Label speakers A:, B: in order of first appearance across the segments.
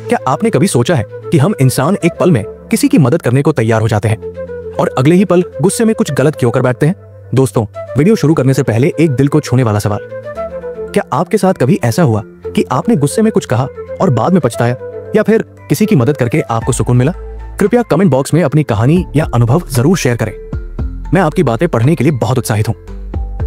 A: क्या आपने कभी सोचा है कि हम इंसान एक पल में किसी की मदद करने को तैयार हो जाते हैं और अगले ही पल गुस्से में कुछ गलत क्यों कर बैठते हैं? दोस्तों, वीडियो शुरू करने से पहले एक दिल को छूने वाला सवाल। क्या आपके साथ कभी ऐसा हुआ कि आपने गुस्से में कुछ कहा और बाद में पछताया, या फिर किसी की मदद करके आपको सुकून मिला? कृपया कमेंट बॉक्स में अपनी कहानी या अनुभव जरूर शेयर करें। मैं आपकी बातें पढ़ने के लिए बहुत उत्साहित हूँ।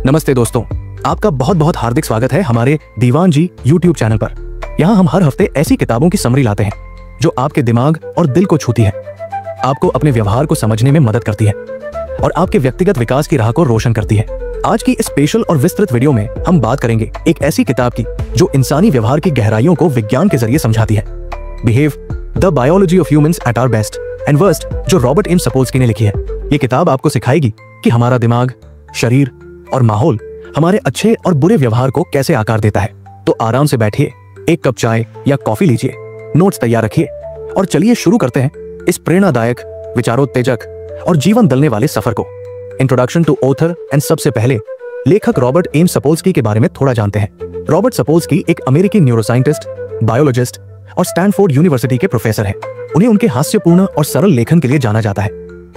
A: नमस्ते दोस्तों, आपका बहुत बहुत हार्दिक स्वागत है हमारे दीवान जी यूट्यूब चैनल पर। यहाँ हम हर हफ्ते ऐसी किताबों की समरी लाते हैं जो आपके दिमाग और दिल को छूती है, आपको अपने व्यवहार को समझने में मदद करती है और आपके व्यक्तिगत विकास की राह को रोशन करती है। आज की इस स्पेशल और विस्तृत वीडियो में हम बात करेंगे एक ऐसी किताब की जो इंसानी व्यवहार की गहराइयों को विज्ञान के जरिए समझाती है। Behave the biology of humans at our best and worst, जो रॉबर्ट एम सपोल्स्की ने लिखी है। ये किताब आपको सिखाएगी कि हमारा दिमाग, शरीर और माहौल हमारे अच्छे और बुरे व्यवहार को कैसे आकार देता है। तो आराम से बैठिए, एक कप चाय या कॉफी लीजिए, नोट्स तैयार रखिए और चलिए शुरू करते हैं इस प्रेरणादायक, विचारोत्तेजक और जीवन बदलने वाले सफर को। इंट्रोडक्शन टू ऑथर एंड सबसे पहले लेखक रॉबर्ट एम सपोल्स्की के बारे में थोड़ा जानते हैं। रॉबर्ट सपोल्स्की एक अमेरिकी न्यूरोसाइंटिस्ट, बायोलॉजिस्ट और स्टैनफोर्ड यूनिवर्सिटी के प्रोफेसर हैं। उन्हें उनके हास्यपूर्ण और सरल लेखन के लिए जाना जाता है,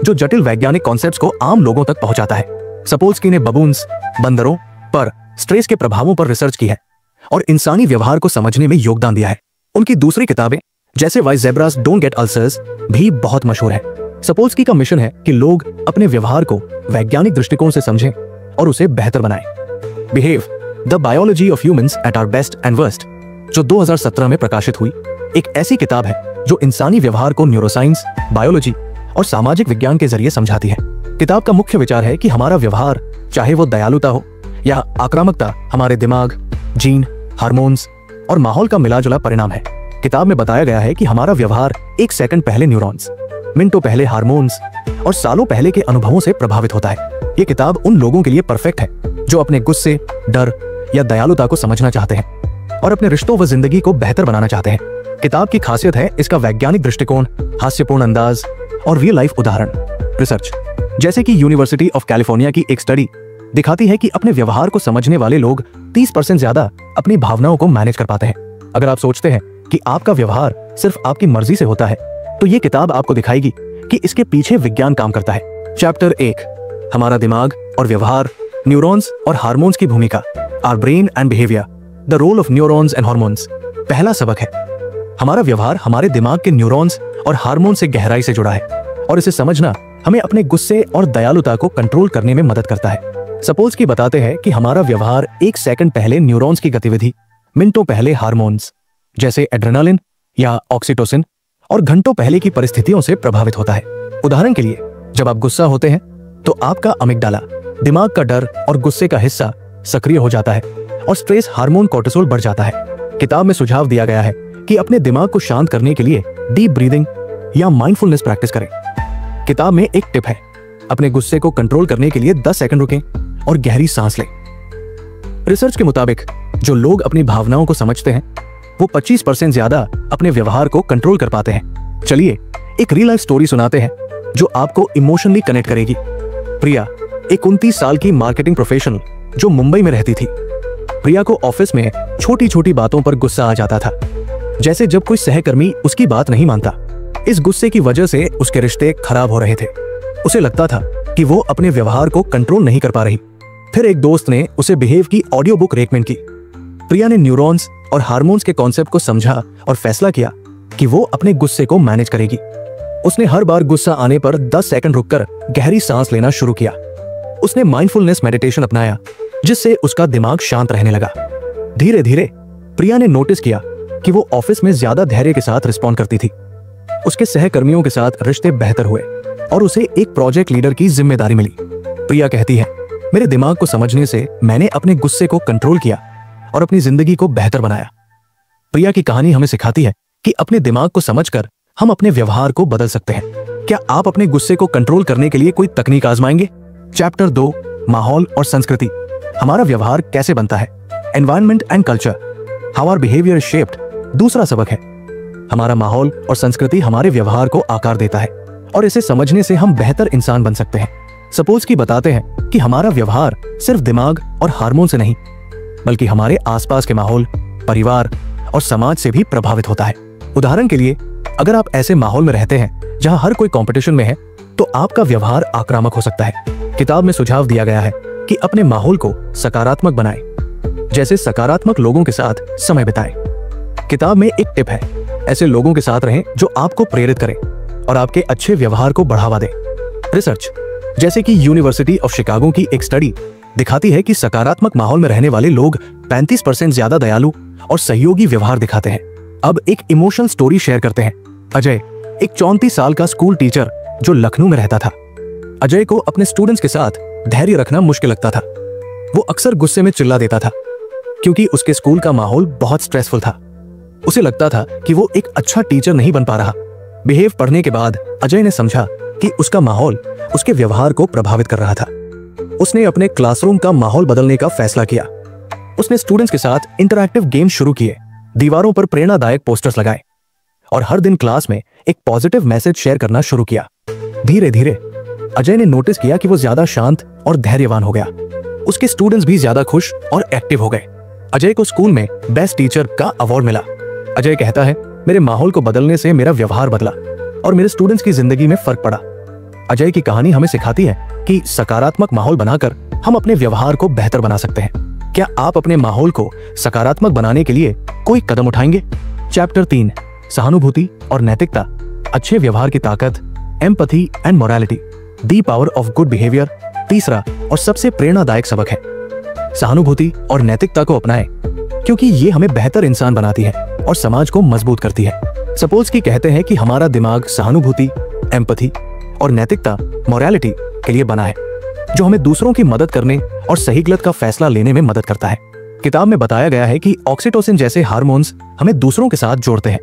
A: जो जटिल वैज्ञानिक कॉन्सेप्ट्स को आम लोगों तक पहुंचाता है। सपोल्स्की ने बबून्स, बंदरों पर स्ट्रेस के प्रभावों पर रिसर्च की है और इंसानी व्यवहार को समझने में योगदान दिया है। उनकी दूसरी किताबें जैसे why zebras don't get ulcers भी बहुत मशहूर है। सपोल्स्की का मिशन है कि लोग अपने व्यवहार को वैज्ञानिक दृष्टिकोण से समझें और उसे बेहतर बनाएं। Behave the biology of humans at our best and worst, जो 2017 में प्रकाशित हुई, एक ऐसी किताब है जो इंसानी व्यवहार को न्यूरोसाइंस, बायोलॉजी और सामाजिक विज्ञान के जरिए समझाती है। किताब का मुख्य विचार है कि हमारा व्यवहार, चाहे वो दयालुता हो या आक्रामकता, हमारे दिमाग, जीन, हार्मोन्स और माहौल का मिलाजुला परिणाम है। किताब में बताया गया है कि हमारा व्यवहार एक सेकंड पहले न्यूरॉन्स, मिनटों पहले हार्मोन्स और सालों पहले के अनुभवों से प्रभावित होता है। ये किताब उन लोगों के लिए परफेक्ट है जो अपने गुस्से, डर या दयालुता को समझना चाहते हैं और अपने रिश्तों व जिंदगी को बेहतर बनाना चाहते हैं। किताब की खासियत है इसका वैज्ञानिक दृष्टिकोण, हास्यपूर्ण अंदाज और रियल लाइफ उदाहरण। रिसर्च जैसे कि यूनिवर्सिटी ऑफ कैलिफोर्निया की एक स्टडी दिखाती है कि अपने व्यवहार को समझने वाले लोग 30% ज्यादा अपनी भावनाओं को मैनेज कर पाते हैं। अगर आप सोचते हैं कि आपका व्यवहार सिर्फ आपकी मर्जी से होता है, तो ये किताब आपको दिखाएगी कि इसके पीछे विज्ञान काम करता है। चैप्टर 1, हमारा दिमाग और व्यवहार, न्यूरॉन्स और हार्मोन्स की भूमिका, our brain and behaviour, the role of neurons and hormones. पहला सबक है, हमारा व्यवहार हमारे दिमाग के न्यूरॉन्स और हार्मोन से गहराई से जुड़ा है और इसे समझना हमें अपने गुस्से और दयालुता को कंट्रोल करने में मदद करता है। सपोल्स्की बताते हैं कि हमारा व्यवहार एक सेकंड पहले न्यूरॉन्स की गतिविधि, मिनटों पहले हार्मोन्स जैसे एड्रेनालिन या ऑक्सीटोसिन और घंटों पहले की परिस्थितियों से प्रभावित होता है। उदाहरण के लिए, जब आप गुस्सा होते हैं तो आपका अमिगडाला, दिमाग का डर और गुस्से का हिस्सा सक्रिय हो जाता है और स्ट्रेस हार्मोन कोर्टिसोल बढ़ जाता है। किताब में सुझाव दिया गया है कि अपने दिमाग को शांत करने के लिए डीप ब्रीदिंग या माइंडफुलनेस प्रैक्टिस करें। किताब में एक टिप है, अपने गुस्से को कंट्रोल करने के लिए 10 सेकंड रुकें और गहरी सांस लें। रिसर्च के मुताबिक जो लोग अपनी भावनाओं को समझते हैं वो 25% ज्यादा अपने व्यवहार को कंट्रोल कर पाते हैं। चलिए एक रियल लाइफ स्टोरी सुनाते हैं जो आपको इमोशनली कनेक्ट करेगी। प्रिया एक 29 साल की मार्केटिंग प्रोफेशनल जो मुंबई में रहती थी। प्रिया को ऑफिस में छोटी छोटी बातों पर गुस्सा आ जाता था, जैसे जब कोई सहकर्मी उसकी बात नहीं मानता। इस गुस्से की वजह से उसके रिश्ते खराब हो रहे थे। उसे लगता था कि वो अपने व्यवहार को कंट्रोल नहीं कर पा रही। फिर एक दोस्त ने उसे बिहेव की ऑडियो बुक रेकमेंड की। प्रिया ने न्यूरॉन्स और हार्मोन्स के कॉन्सेप्ट को समझा और फैसला किया कि वो अपने गुस्से को मैनेज करेगी। उसने हर बार गुस्सा आने पर 10 सेकंड रुककर गहरी सांस लेना शुरू किया। उसने माइंडफुलनेस मेडिटेशन अपनाया, जिससे उसका दिमाग शांत रहने लगा। धीरे धीरे प्रिया ने नोटिस किया कि वो ऑफिस में ज्यादा धैर्य के साथ रिस्पॉन्ड करती थी। उसके सहकर्मियों के साथ रिश्ते बेहतर हुए और उसे एक प्रोजेक्ट लीडर की जिम्मेदारी मिली। प्रिया कहती है, मेरे दिमाग को समझने से मैंने अपने गुस्से को कंट्रोल किया और अपनी जिंदगी को बेहतर बनाया। प्रिया की कहानी हमें सिखाती है कि अपने दिमाग को समझकर हम अपने व्यवहार को बदल सकते हैं। क्या आप अपने गुस्से को कंट्रोल करने के लिए कोई तकनीक आजमाएंगे? चैप्टर 2, माहौल और संस्कृति, हमारा व्यवहार कैसे बनता है, environment and culture, how our behaviour is shaped. दूसरा सबक है, हमारा माहौल और संस्कृति हमारे व्यवहार को आकार देता है और इसे समझने से हम बेहतर इंसान बन सकते हैं। सपोल्स्की बताते हैं कि हमारा व्यवहार सिर्फ दिमाग और हार्मोन से नहीं, बल्कि हमारे आसपास के माहौल, परिवार और समाज से भी प्रभावित होता है। उदाहरण के लिए, अगर आप ऐसे माहौल में रहते हैं जहां हर कोई कंपटीशन में है, तो आपका व्यवहार आक्रामक हो सकता है। किताब में सुझाव दिया गया है कि अपने माहौल को सकारात्मक बनाएं, जैसे सकारात्मक लोगों के साथ समय बिताएं। किताब में एक टिप है, ऐसे लोगों के साथ रहें जो आपको प्रेरित करें और आपके अच्छे व्यवहार को बढ़ावा दें। रिसर्च, जैसे कि यूनिवर्सिटी ऑफ शिकागो की एक स्टडी दिखाती है कि सकारात्मक माहौल में रहने वाले लोग 35% ज्यादा दयालु और सहयोगी व्यवहार दिखाते हैं। अब एक इमोशनल स्टोरी शेयर करते हैं। अजय, एक 34 साल का स्कूल टीचर जो लखनऊ में रहता था। अजय को अपने स्टूडेंट्स के साथ धैर्य रखना मुश्किल लगता था। वो अक्सर गुस्से में चिल्ला देता था क्योंकि उसके स्कूल का माहौल बहुत स्ट्रेसफुल था। उसे लगता था कि वो एक अच्छा टीचर नहीं बन पा रहा। बिहेव पढ़ने के बाद अजय ने समझा कि उसका माहौल उसके व्यवहार को प्रभावित कर रहा था। उसने अपने क्लासरूम का माहौल बदलने का फैसला किया। उसने स्टूडेंट्स के साथ इंटरैक्टिव गेम शुरू किए, दीवारों पर प्रेरणादायक पोस्टर्स लगाए और हर दिन क्लास में एक पॉजिटिव मैसेज शेयर करना शुरू किया। धीरे धीरे अजय ने नोटिस किया कि वो ज्यादा शांत और धैर्यवान हो गया। उसके स्टूडेंट्स भी ज्यादा खुश और एक्टिव हो गए। अजय को स्कूल में बेस्ट टीचर का अवार्ड मिला। अजय कहता है, मेरे माहौल को बदलने से मेरा व्यवहार बदला और मेरे स्टूडेंट्स की जिंदगी में फर्क पड़ा। अजय की कहानी हमें सिखाती है कि सकारात्मक माहौल बनाकर हम अपने व्यवहार को बेहतर बना सकते हैं। क्या आप अपने माहौल को सकारात्मक बनाने के लिए कोई कदम उठाएंगे? चैप्टर 3, सहानुभूति और नैतिकता, अच्छे व्यवहार की ताकत, empathy and morality, the power of good behaviour, तीसरा और सबसे प्रेरणादायक सबक है। सहानुभूति और नैतिकता को अपनाएं क्योंकि ये हमें बेहतर इंसान बनाती है और समाज को मजबूत करती है। सपोज कि कहते हैं कि हमारा दिमाग सहानुभूति, एम्पैथी और नैतिकता, मोरालिटी के लिए बना है, जो हमें दूसरों की मदद करने और सही गलत का फैसला लेने में मदद करता है। किताब में बताया गया है कि ऑक्सीटोसिन जैसे हार्मोन्स हमें दूसरों के साथ जोड़ते हैं,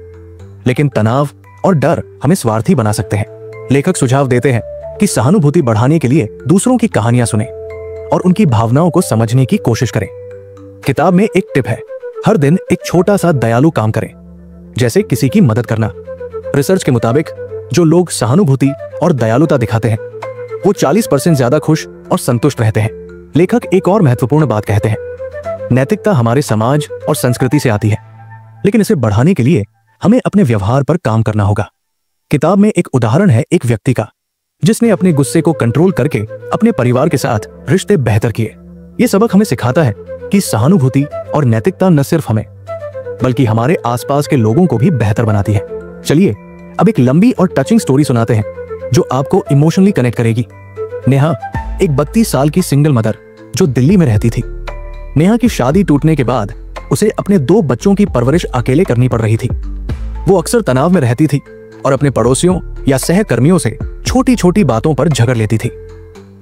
A: लेकिन तनाव और डर हमें स्वार्थी बना सकते हैं। लेखक सुझाव देते हैं कि सहानुभूति बढ़ाने के लिए दूसरों की कहानियां सुनें और उनकी भावनाओं को समझने की कोशिश करें। किताब में एक टिप है, हर दिन एक छोटा सा दयालु काम करें, जैसे किसी की मदद करना। रिसर्च के मुताबिक जो लोग सहानुभूति और दयालुता दिखाते हैं वो 40% ज्यादा खुश और संतुष्ट रहते हैं। लेखक एक और महत्वपूर्ण बात कहते हैं, नैतिकता हमारे समाज और संस्कृति से आती है, लेकिन इसे बढ़ाने के लिए हमें अपने व्यवहार पर काम करना होगा। किताब में एक उदाहरण है एक व्यक्ति का जिसने अपने गुस्से को कंट्रोल करके अपने परिवार के साथ रिश्ते बेहतर किए। ये सबक हमें सिखाता है कि सहानुभूति और नैतिकता न सिर्फ हमें बल्कि हमारे आसपास के लोगों को भी बेहतर बनाती है। चलिए अब एक लंबी और टचिंग स्टोरी सुनाते हैं जो आपको इमोशनली कनेक्ट करेगी। नेहा एक 32 साल की सिंगल मदर जो दिल्ली में रहती थी। नेहा की शादी टूटने के बाद उसे अपने 2 बच्चों की परवरिश अकेले करनी पड़ रही थी। वो अक्सर तनाव में रहती थी और अपने पड़ोसियों या सहकर्मियों से छोटी छोटी बातों पर झगड़ लेती थी।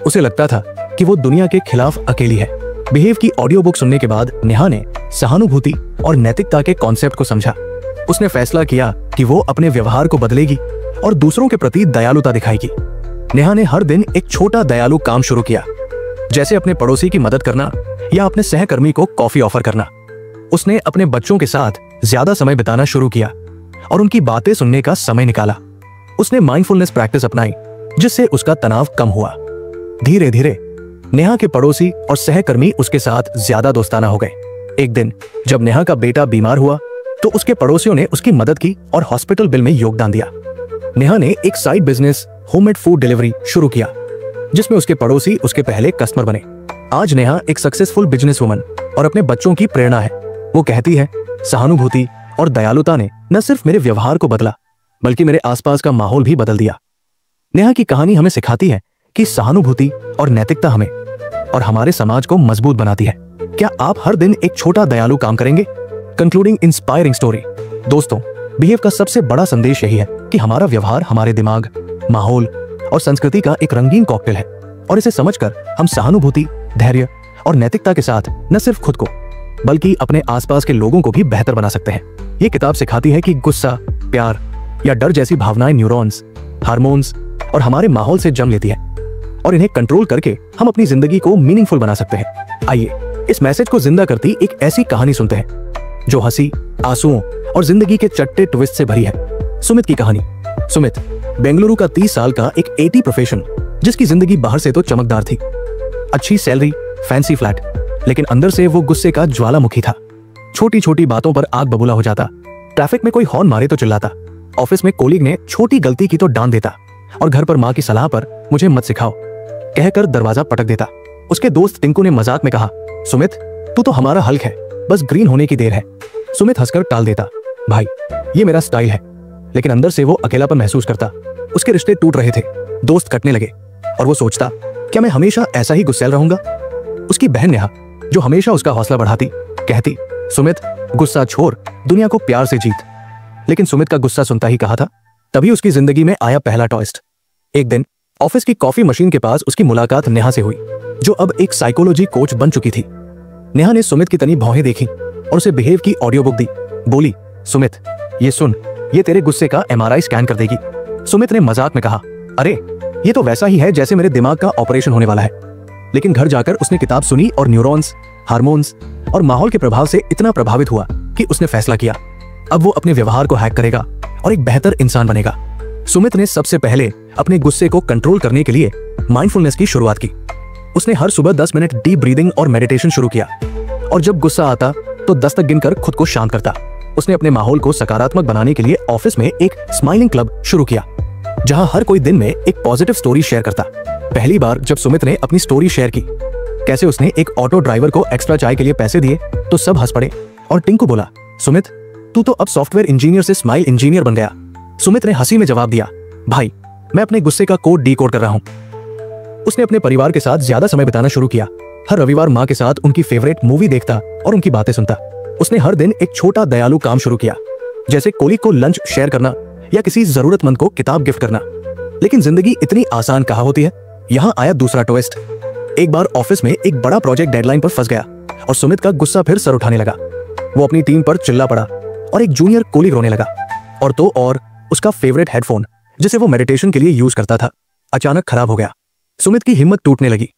A: उसे लगता था कि वो दुनिया के खिलाफ अकेली है। बिहेव की ऑडियो बुक सुनने के बाद नेहा ने सहानुभूति और नैतिकता के कॉन्सेप्ट को समझा। उसने फैसला किया कि वो अपने व्यवहार को बदलेगी और दूसरों के प्रति दयालुता दिखाएगी। नेहा ने हर दिन एक छोटा दयालु काम शुरू किया, जैसे अपने पड़ोसी की मदद करना या अपने सहकर्मी को कॉफी ऑफर करना। उसने अपने बच्चों के साथ ज्यादा समय बिताना शुरू किया और उनकी बातें सुनने का समय निकाला। उसने माइंडफुलनेस प्रैक्टिस अपनाई जिससे उसका तनाव कम हुआ। धीरे धीरे नेहा के पड़ोसी और सहकर्मी उसके साथ ज्यादा दोस्ताना हो गए। एक दिन जब नेहा का बेटा बीमार हुआ तो उसके पड़ोसियों ने उसकी मदद की और हॉस्पिटल बिल में योगदान दिया। नेहा ने एक side business homemade food delivery शुरू किया जिसमें उसके पड़ोसी उसके पहले कस्टमर बने। आज नेहा एक सक्सेसफुल बिजनेस वुमन और अपने बच्चों की प्रेरणा है। वो कहती है, सहानुभूति और दयालुता ने न सिर्फ मेरे व्यवहार को बदला बल्कि मेरे आसपास का माहौल भी बदल दिया। नेहा की कहानी हमें सिखाती है कि सहानुभूति और नैतिकता हमें और हमारे समाज को मजबूत बनाती है। क्या आप हर दिन एक छोटा दयालु काम करेंगे? Concluding inspiring story. दोस्तों, बिहेव का सबसे बड़ा संदेश यही है कि हमारा व्यवहार हमारे दिमाग, माहौल और संस्कृति का एक रंगीन कॉकटेल है और इसे समझकर हम सहानुभूति, धैर्य और नैतिकता के साथ न सिर्फ खुद को बल्कि अपने आसपास के लोगों को भी बेहतर बना सकते हैं। ये किताब सिखाती है कि गुस्सा, प्यार या डर जैसी भावनाएं न्यूरॉन्स, हार्मोन्स और हमारे माहौल से जन्म लेती है और इन्हें कंट्रोल करके हम अपनी जिंदगी को मीनिंगफुल बना सकते हैं। आइए इस मैसेज को जिंदा करती एक ऐसी कहानी सुनते हैं जो हंसी, आंसुओं और जिंदगी के चट्टे ट्विस्ट से भरी है। सुमित की कहानी। सुमित बेंगलुरु का 30 साल का एक एटी प्रोफेशन जिसकी जिंदगी बाहर से तो चमकदार थी, अच्छी सैलरी, फैंसी फ्लैट, लेकिन अंदर से वो गुस्से का ज्वालामुखी था। छोटी छोटी बातों पर आग बबूला हो जाता, ट्रैफिक में कोई हॉर्न मारे तो चिल्लाता, ऑफिस में कोलीग ने छोटी गलती की तो डांट देता, और घर पर माँ की सलाह पर मुझे मत सिखाओ कहकर दरवाजा पटक देता। उसके दोस्त टिंकू ने मजाक में कहा, सुमित तू तो हमारा हल्क है, बस ग्रीन होने की देर है। सुमित हंसकर टाल देता, भाई ये मेरा स्टाइल है। लेकिन अंदर से वो अकेलापन महसूस करता। उसके रिश्ते टूट रहे थे, दोस्त कटने लगे, और वो सोचता, क्या मैं हमेशा ऐसा ही गुस्सैल रहूंगा? उसकी बहन नेहा, जो हमेशा उसका हौसला बढ़ाती, कहती, सुमित गुस्सा छोड़, दुनिया को प्यार से जीत। लेकिन सुमित का गुस्सा सुनता ही कहा था। तभी उसकी जिंदगी में आया पहला ट्विस्ट। एक दिन ऑफिस की कॉफी मशीन के पास उसकी मुलाकात नेहा से हुई, जो अब एक साइकोलॉजी कोच बन चुकी थी। नेहा ने सुमित की तनी भौहें देखी और उसे बिहेव की ऑडियो बुक दी। बोली, सुमित ये सुन, ये तेरे गुस्से का MRI स्कैन कर देगी। सुमित ने मजाक में कहा, अरे ये तो वैसा ही है जैसे मेरे दिमाग का ऑपरेशन होने वाला है। लेकिन घर जाकर उसने किताब सुनी और न्यूरॉन्स, हार्मोन्स और माहौल के प्रभाव से इतना प्रभावित हुआ कि उसने फैसला किया, अब वो अपने व्यवहार को हैक करेगा और एक बेहतर इंसान बनेगा। सुमित ने सबसे पहले अपने गुस्से को कंट्रोल करने के लिए माइंडफुलनेस की शुरुआत की। उसने हर सुबह 10 मिनट डीप ब्रीदिंग और मेडिटेशन शुरू किया, और जब गुस्सा आता तो 10 तक गिनकर खुद को शांत करता। उसने अपने माहौल को सकारात्मक बनाने के लिए ऑफिस में एक स्माइलिंग क्लब शुरू किया, जहां हर कोई दिन में एक पॉजिटिव स्टोरी शेयर करता। पहली बार जब सुमित ने अपनी स्टोरी शेयर की, कैसे उसने एक ऑटो ड्राइवर को एक्स्ट्रा चाय के लिए पैसे दिए, तो सब हंस पड़े। और टिंकू बोला, सुमित तू तो अब सॉफ्टवेयर इंजीनियर से स्माइल इंजीनियर बन गया। सुमित ने हंसी में जवाब दिया, भाई मैं अपने गुस्से का कोड डीकोड कर रहा हूं। उसने अपने परिवार के साथ ज्यादा समय बिताना शुरू किया। हर रविवार माँ के साथ उनकी फेवरेट मूवी देखता और उनकी बातें सुनता। उसने हर दिन एक छोटा दयालु काम शुरू किया, जैसे कोलीग को लंच शेयर करना या किसी जरूरतमंद को किताब गिफ्ट करना। लेकिन जिंदगी इतनी आसान कहाँ होती है? यहाँ आया दूसरा ट्विस्ट। एक बार ऑफिस में एक बड़ा प्रोजेक्ट डेडलाइन पर फंस गया और सुमित का गुस्सा फिर सर उठाने लगा। वो अपनी टीम पर चिल्ला पड़ा और एक जूनियर कोलीग रोने लगा। और उसका फेवरेट हेडफोन, जिसे वो मेडिटेशन के लिए यूज करता था, अचानक खराब हो गया। सुमित की हिम्मत टूटने लगी।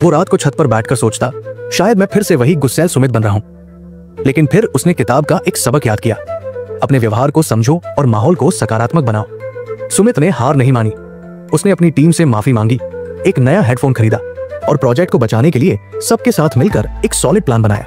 A: वो रात को छत पर बैठकर सोचता, शायद मैं फिर से वही गुस्सैल सुमित बन रहा हूं। लेकिन फिर उसने किताब का एक सबक याद किया, अपने व्यवहार को समझो और माहौल को सकारात्मक बनाओ। सुमित ने हार नहीं मानी। उसने अपनी टीम से माफी मांगी, एक नया हेडफोन खरीदा और प्रोजेक्ट को बचाने के लिए सबके साथ मिलकर एक सॉलिड प्लान बनाया।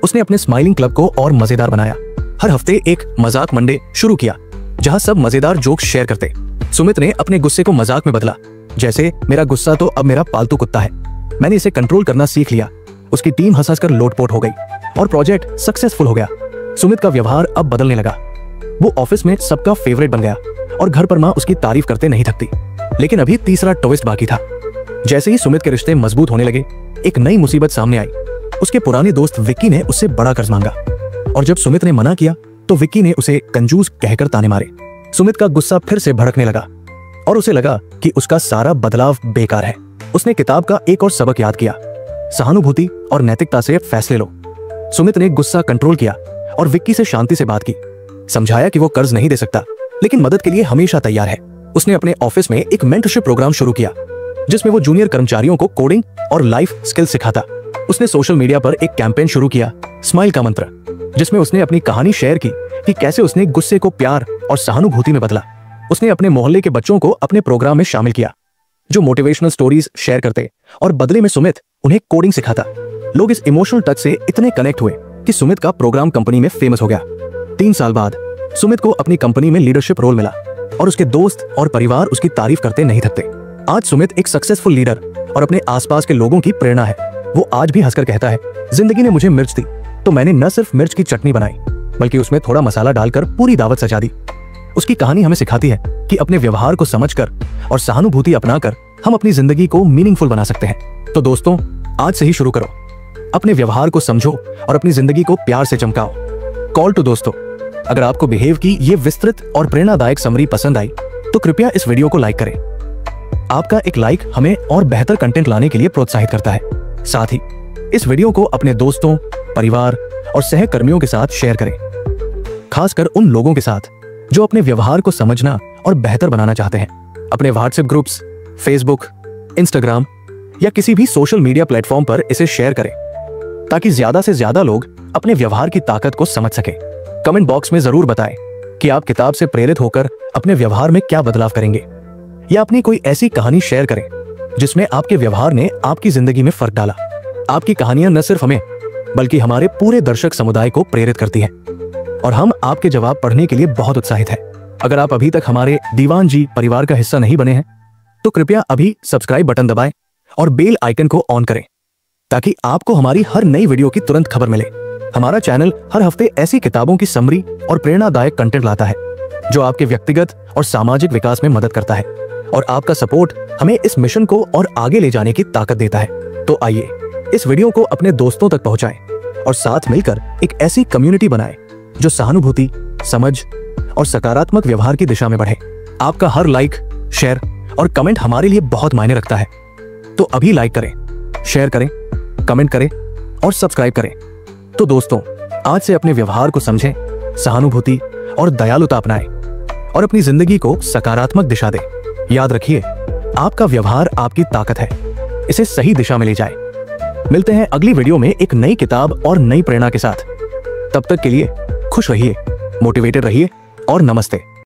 A: उसने अपने स्माइलिंग क्लब को और मजेदार बनाया। हर हफ्ते एक मजाक मंडे शुरू किया, जहां सब मजेदार जोक्स शेयर करते। सुमित ने अपने गुस्से को मजाक में बदला, जैसे मेरा गुस्सा तो अब मेरा पालतू कुत्ता है, मैंने इसे कंट्रोल करना सीख लिया। उसकी टीम हंस कर लोटपोट हो गई और प्रोजेक्ट सक्सेसफुल हो गया। सुमित का व्यवहार अब बदलने लगा। वो ऑफिस में सबका फेवरेट बन गया और घर पर माँ उसकी तारीफ करते नहीं थकती। लेकिन अभी तीसरा ट्विस्ट बाकी था। जैसे ही सुमित के रिश्ते मजबूत होने लगे, एक नई मुसीबत सामने आई। उसके पुराने दोस्त विक्की ने उससे बड़ा कर्ज मांगा, और जब सुमित ने मना किया तो विक्की ने उसे कंजूस कहकर ताने मारे। सुमित का गुस्सा फिर से भड़कने लगा और उसे लगा कि उसका सारा बदलाव बेकार है। उसने किताब का एक और सबक याद किया, सहानुभूति और नैतिकता से फैसले लो। सुमित ने गुस्सा कंट्रोल किया और विक्की से शांति से बात की, समझाया कि वो कर्ज नहीं दे सकता, लेकिन मदद के लिए हमेशा तैयार है। उसने अपने ऑफिस में एक मेंटरशिप प्रोग्राम शुरू किया, जिसमें वो जूनियर कर्मचारियों को कोडिंग और लाइफ स्किल सिखाता। उसने सोशल मीडिया पर एक कैंपेन शुरू किया, स्माइल का मंत्र, जिसमें उसने अपनी कहानी शेयर की कि कैसे उसने गुस्से को प्यार और सहानुभूति में बदला। उसने अपने मोहल्ले के बच्चों को अपने प्रोग्राम में शामिल किया, जो मोटिवेशनल स्टोरीज शेयर करते, और बदले में सुमित उन्हें कोडिंग सिखाता। लोग इस इमोशनल टच से इतने कनेक्ट हुए कि सुमित का प्रोग्राम कंपनी में फेमस हो गया। 3 साल बाद सुमित को अपनी कंपनी में लीडरशिप रोल मिला और उसके दोस्त और परिवार उसकी तारीफ करते नहीं थकते। आज सुमित एक सक्सेसफुल लीडर और अपने आसपास के लोगों की प्रेरणा है। वो आज भी हंसकर कहता है, जिंदगी ने मुझे मिर्च दी तो मैंने न सिर्फ मिर्च की चटनी बनाई, बल्कि उसमें थोड़ा मसाला डालकर पूरी दावत सजा दी। उसकी कहानी हमें सिखाती है कि अपने व्यवहार को समझकर और सहानुभूति अपनाकर हम अपनी जिंदगी को मीनिंगफुल बना सकते हैं। तो दोस्तों, आज से ही शुरू करो, अपने व्यवहार को समझो और अपनी जिंदगी को प्यार से चमकाओ। कॉल टू दोस्तों, अगर आपको बिहेव की ये विस्तृत और प्रेरणादायक समरी पसंद आई तो कृपया इस वीडियो को लाइक करें। आपका एक लाइक हमें और बेहतर कंटेंट लाने के लिए प्रोत्साहित करता है। साथ ही इस वीडियो को अपने दोस्तों, परिवार और सहकर्मियों के साथ शेयर करें, खासकर उन लोगों के साथ जो अपने व्यवहार को समझना और बेहतर बनाना चाहते हैं। अपने व्हाट्सएप ग्रुप्स, फेसबुक, इंस्टाग्राम या किसी भी सोशल मीडिया प्लेटफॉर्म पर इसे शेयर करें, ताकि ज्यादा से ज्यादा लोग अपने व्यवहार की ताकत को समझ सकें। कमेंट बॉक्स में जरूर बताएं कि आप किताब से प्रेरित होकर अपने व्यवहार में क्या बदलाव करेंगे, या अपनी कोई ऐसी कहानी शेयर करें जिसमें आपके व्यवहार ने आपकी जिंदगी में फर्क डाला। आपकी कहानियां न सिर्फ हमें बल्कि हमारे पूरे दर्शक समुदाय को प्रेरित करती हैं। और हम आपके जवाब पढ़ने के लिए बहुत उत्साहित हैं। अगर आप अभी तक हमारे दीवान जी परिवार का हिस्सा नहीं बने हैं तो कृपया अभी सब्सक्राइब बटन दबाएं और बेल आइकन को ऑन करें ताकि आपको हमारी हर नई वीडियो की तुरंत खबर मिले। हमारा चैनल हर हफ्ते ऐसी किताबों की समरी और प्रेरणादायक कंटेंट लाता है जो आपके व्यक्तिगत और सामाजिक विकास में मदद करता है, और आपका सपोर्ट हमें इस मिशन को और आगे ले जाने की ताकत देता है। तो आइए इस वीडियो को अपने दोस्तों तक पहुंचाएं और साथ मिलकर एक ऐसी कम्युनिटी बनाएं जो सहानुभूति, समझ और सकारात्मक व्यवहार की दिशा में बढ़े। आपका हर लाइक, शेयर और कमेंट हमारे लिए बहुत मायने रखता है। तो अभी लाइक करें, शेयर करें, कमेंट करें और सब्सक्राइब करें। तो दोस्तों, आज से अपने व्यवहार को समझें, सहानुभूति और दयालुता अपनाएं और अपनी जिंदगी को सकारात्मक दिशा दें। याद रखिए, आपका व्यवहार आपकी ताकत है, इसे सही दिशा में ले जाएं। मिलते हैं अगली वीडियो में एक नई किताब और नई प्रेरणा के साथ। तब तक के लिए खुश रहिए, मोटिवेटेड रहिए और नमस्ते।